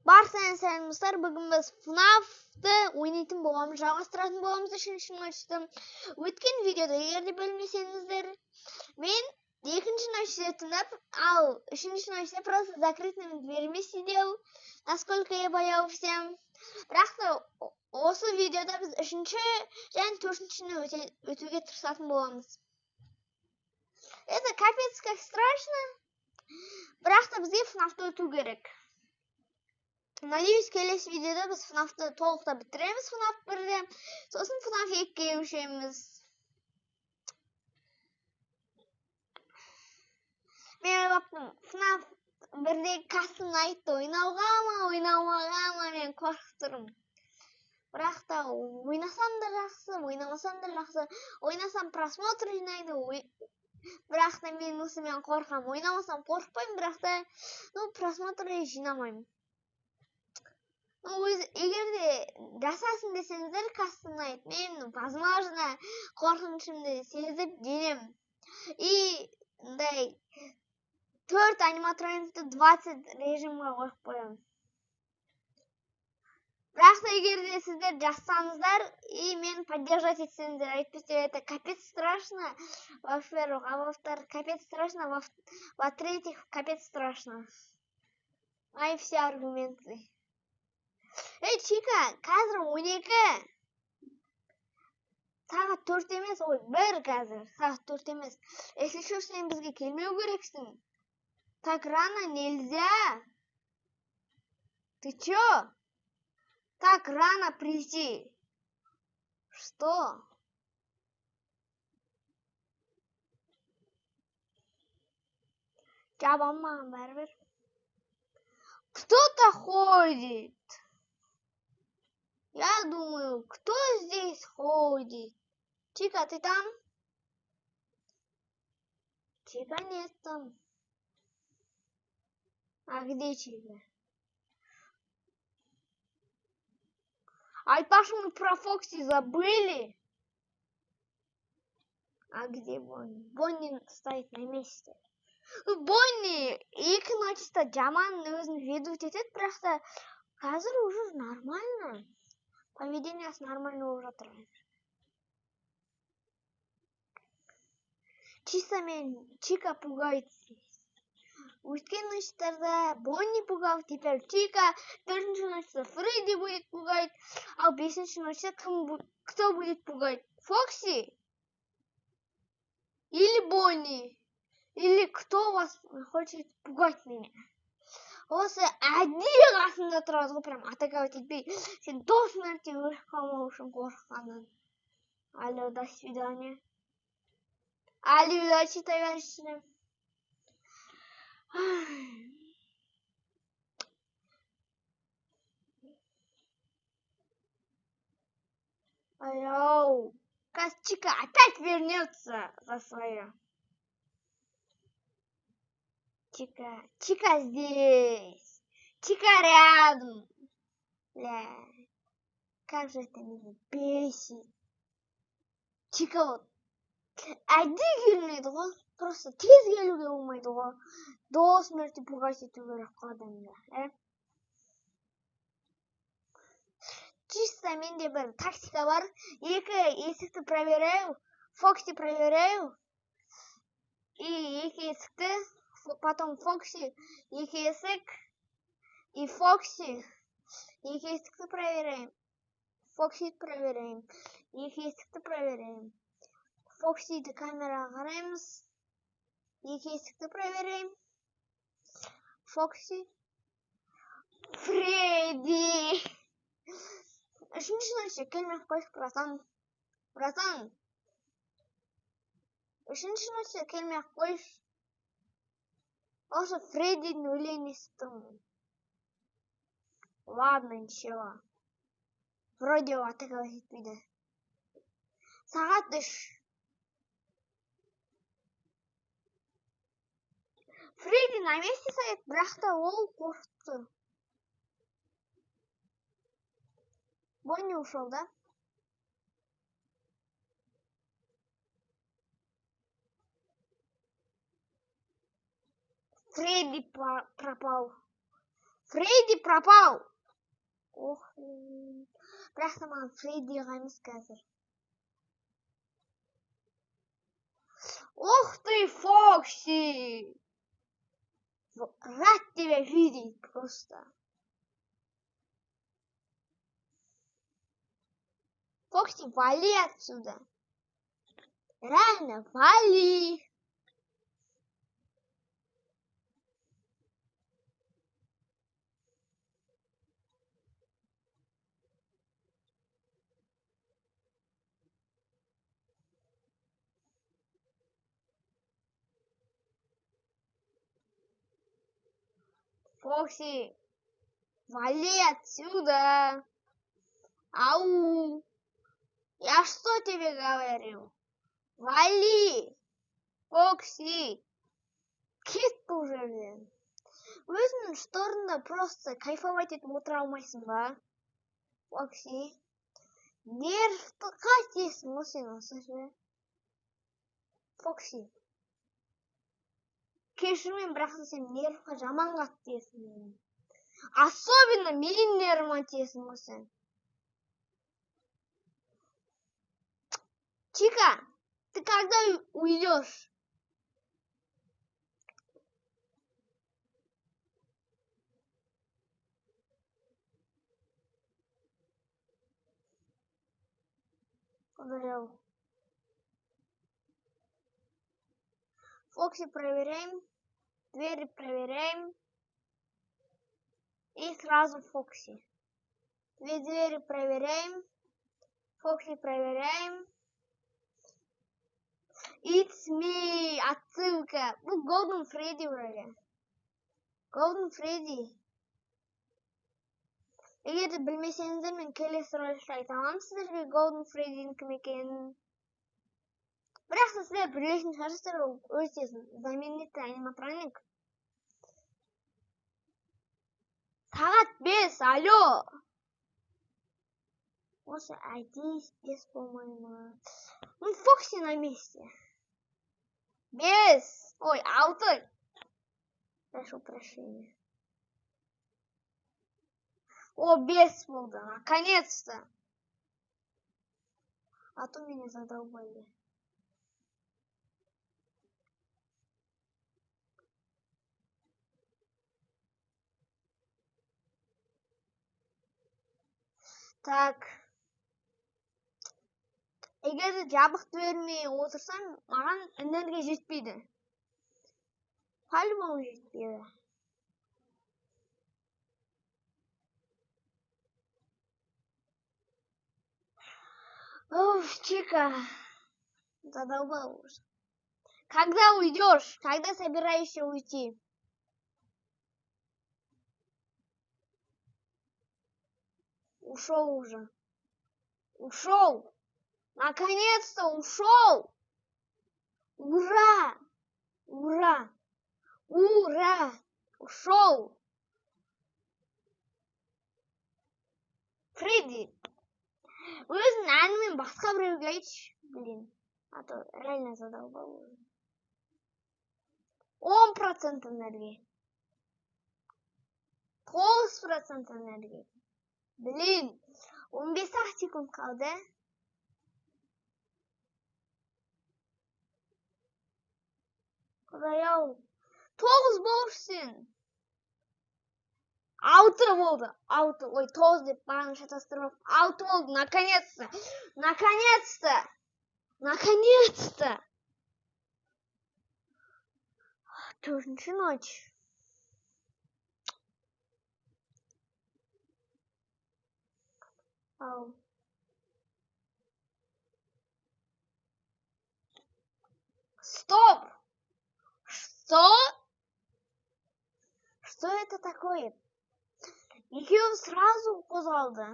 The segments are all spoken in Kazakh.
Баршаңызға сәлемдер. Бүгін біз FNAF'ты ойнайтын боламыз, жалғастыратын боламыз. Үшінші ночты. Өткен видеода егер де білмесеңіздер, мен екінші ночты тыңдап, ал үшінші ночты просто закрытыми дверьми сидел, насколько я боял всем. Бірақ та осы видеода біз үшінші және төртіншіні өтуге тырысатын боламыз. Это капец как страшно. Бірақ та бізге FNAF'ты өту керек. Надеюсь, келесі видеода біз FNAF'ты толықта бітіреміз. FNAF 1-де, сосын FNAF 2-ге көшеміз. Мен ойлаптым, FNAF 1-де Custom Night'ты ойнауға ма, мен қорқып тұрмын. Бірақ та ойнасам да жақсы, ойнамасам да жақсы. Ойнасам просмотр жинайды, бірақ та мен осымен қорқам. Ойнамасам қорқпаймын, бірақ та просмотрды жинамаймын. Егер де жасасын десеңіздер Custom Night, мен возможно қорқынышымды сезіп денем. И 4 аниматроникті 20 режимға қойып қоямын. Бірақ та егер де сіздер жазсаңыздар и мен поддержать етсеңіздер, әйтпесе это капец страшно. Во-первых, а во-вторых, капец страшно, во-третьих, капец страшно. Мои все аргументы. Эй, Чика, қазір 12. Сағат 4 емес, ой, 1 қазір. Сағат 4 емес. Если что, сен бізге келмеу керексің. Так рано нельзя. Ты чё? Так рано прийти. Что? Жабам маған бәрібір. Кто-то ходит. Я думаю, кто здесь ходит? Чика, ты там? Чика нет там. А где Чика? Ай, Паша, мы про Фокси забыли. А где Бонни? Бонни стоит на месте. Бонни, екі ночта жаман өзін ведут етеді, бірақ та қазір уже нормально. Поведениясы нормально болып жатыр. Чисто мен Чика пугает. Өткен ночтарда Бонни пугал, теперь Чика. 4-ші ночта Фредди будет пугать. А 5-ші ночта кто будет пугать? Фокси? Или Бонни? Или кто вас хочет пугать меня? Осы әдейі қасында тұрады ғой, прям атаковать етпей. Сен до смерти өліп қалмау үшін қорыққаннан. Алло, до свидания. Алло, товарищи. Алло. Чика опять вернется за свое. Чика здесь. Чика рядом. Бля. Как же это меня бесит. Чика вот. Әдейі келмейді ғой. Просто тез келуге болмайды ғой. До смерти пугать ету керек адамды. Чисто менде бір тактика бар. Екі есікті проверяю. Фокси проверяю. И екі есікті. Потом Фокси, екі есік. И Фокси. Екі есікті проверяем. Фокси проверяем. Екі есікті проверяем. Фоксиді камераға қараймыз. Екі есікті проверяем. Фокси. Фредди. Үшінші ночта келмей қойшы, братан. Үшінші ночта келмей қойшы. Осы Фреддидің өлең естімін. Ладно, ничего. Вроде атаковать етпейді. Сағат 3. Фредди на месте стоит, бірақ та ол қорқытты. Бонни ушел, да? Фредди пропал. Фредди пропал. Ох, бірақ та маған Фредди емес қазір. Ух ты, Фокси! Рад тебя видеть просто. Фокси, вали отсюда. Реально, вали. Фокси, вали отсюда. Ау. Я что тебе говорю? Вали. Фокси. Кет уже, блин. Өзіңнің шторында просто кайфовать етіп отыра алмайсың ба? Фокси. Нервті қайтесің ғой сен осы ше? Фокси. Кешірмен, бірақ сен нервқа жаман қатты тиесің. Особенно менің нервіма тиесің ғой сен. Чика, ты когда уйдешь? Ударил. Фокси, проверяем. Двери проверяем. И сразу Фокси. Две двери проверяем. Фокси проверяем. It's me. Отсылка. Ну, Golden Freddy вроде. Golden Freddy. Егер де білмесеңіздер, мен келесі роликте айта аламын сіздерге Golden Freddy'нің кім екенін. Бірақ сіздер білетін шығарсыздар, ол өте знаменитый аниматроник. Сағат 5, алло. Осы әдейі 5 по-моему. Ну, Фокси на месте. 5. Ой, 6. Прошу прощения. О, 5 болды, наконец-то. А то меня задолбали. Так. Егер де жабық бермей отырсам, маған энергия жетпейді. По-любому жетпейді. Уф, Чика. Задолбал уже. Когда уйдешь? Когда собираешься уйти? Ушел уже. Ушел. Наконец-то ушел. Ура! Ура! Ура! Ушел. Фредди. Өзің әнімен басқа біреуге айтшы, блин. А то реально задолбал уже. 10% энергии. 9% энергии. Блин, 15 секунд қалды. Құдай-ау. 9 болсын. 6 болды. 6. Ой, 9 деп бағана шатастырып. 6 болды, наконец-то. Наконец-то. Наконец-то. 4-ші ночь. Ау. Стоп! Что? Что это такое? Екеуі сразу қозғалды.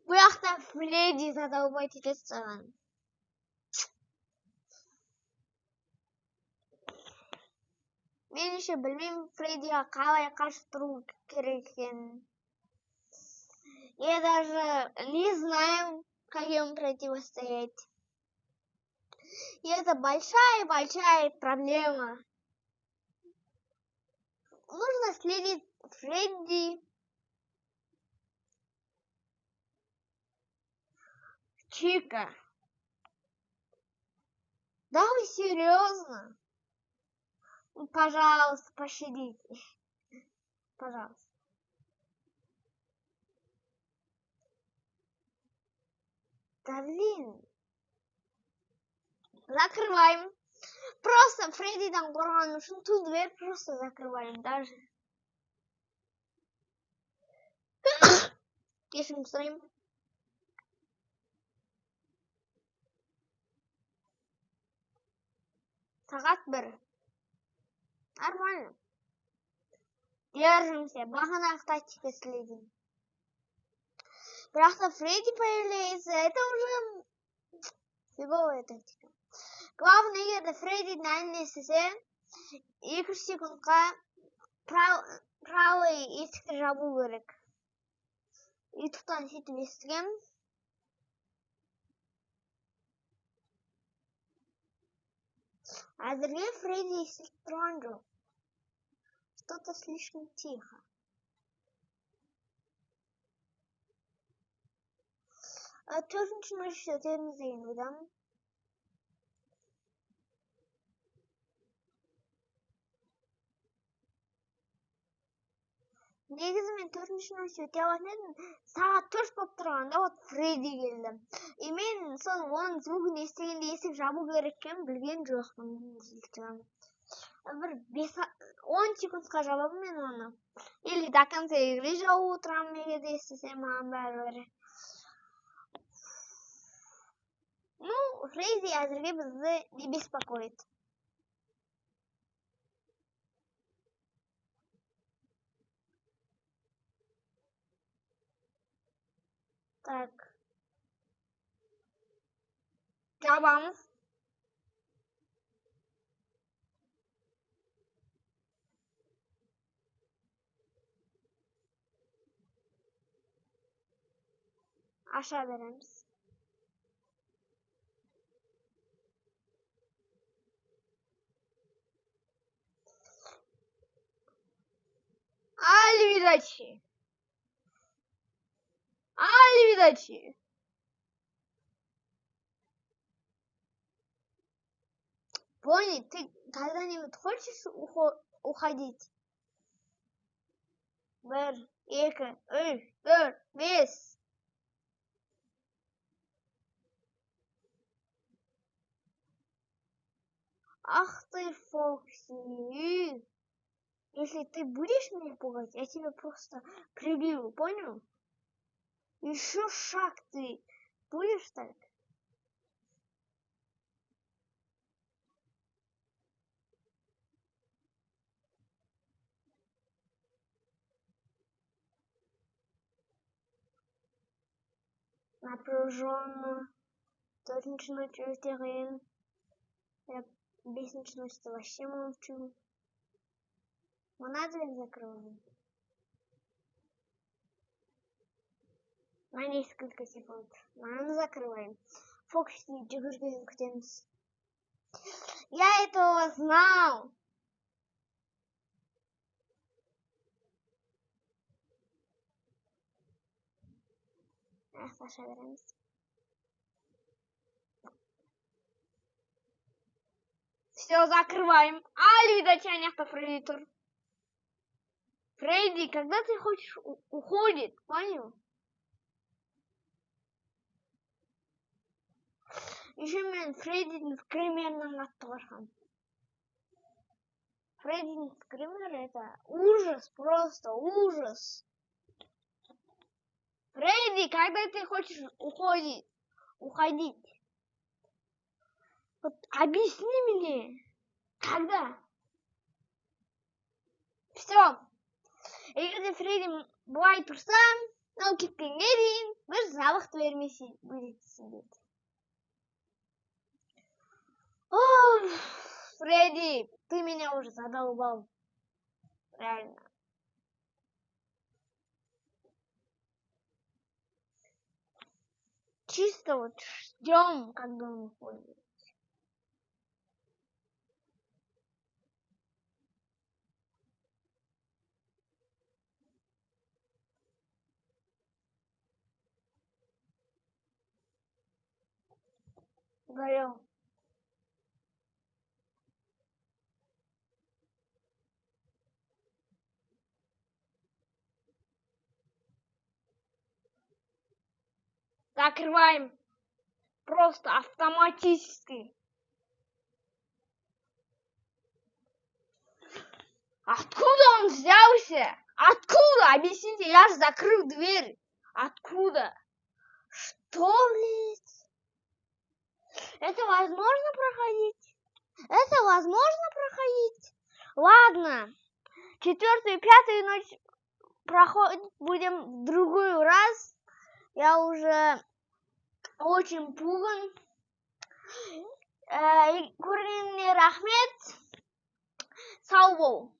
Бұл жақта Фредди задолбать етеді саған. Меніңше білмеймін Фреддиға қалай қарсы тұру керек екенін. Я даже не знаю, как ему противостоять. И это большая проблема. Нужно следить Фредди. Чика. Да вы серьезно? Пожалуйста, пощадите. Пожалуйста. Да блин. Закрываем. Просто Фредди там қорғану үшін ту дверь просто закрываем даже. Кешірім сұраймын. Сағат 1. Нормально. Держимся. Бағанағы тактика следим. Бірақ та Фредди появляется. Это уже фиговая тактика. Главное, егер Фредди дәліне істесе, 2 секундқа правый есікті жабу керек. Ютубтан сөйтіп естігем. Әзірге Фредди естіліп тұрған жоқ. Что-то слишком тихо. Төртінші нөші өтеріміз деген бұдан. Негізі мен төртінші нөші өте алатын едім. Сағат 4 болып тұрғанда вот Фредди келді. И мен сол оның звугын естігенде есік жабу керек екенін білген жоқпын. Бір 10 секундқа жабамын мен оны. Или до конца игры жауып отырамын егер де естісем, маған бәрібір. Ну, Фредди әзірге бізді не беспокоит. Так. Жабамыз. Аша береміз. Аривидачи. Аривидачи. Пони, ты когда-нибудь хочешь уходить? 1, 2, 3, 4, 5. Ах ты, Фокси. Если ты будешь меня пугать, я тебя просто прибью, понял? Еще шаг ты будешь так? Напряженно. Төртінші ночь өте қиын. Я 5-ші ночьта вообще молчу. Мына дверь закрываем. На несколько секунд. Мынаны закрываем. Фокси жүгіргенін күтеміз. Я этого знал. Саша береміз. Все, закрываем. Видать, Аняхта Фредди тур. Фредди, когда ты хочешь, уходит, понял? Еще мен Фредди скримерным отторгом. Фредди скример это ужас, просто ужас. Фредди, когда ты хочешь уходить? Вот объясни мне, когда? Все. Егер де Фредди былай тұрса, мынау кеткенге дейін бір сабақ бермесе будет сидеть. О, Фредди, ты меня уже задолбал. Реально. чисто вот ждем, когда он будет. Горел. Закрываем. Просто автоматически. Откуда он взялся? Откуда? Объясните, я же закрыл дверь. Откуда? Что, блядь? Это возможно проходить? Это возможно проходить? Ладно. 4-ю и 5-ю ночь проходить будем в другой раз. Я уже очень пуган. Көргеніңе рахмет. Сау бол.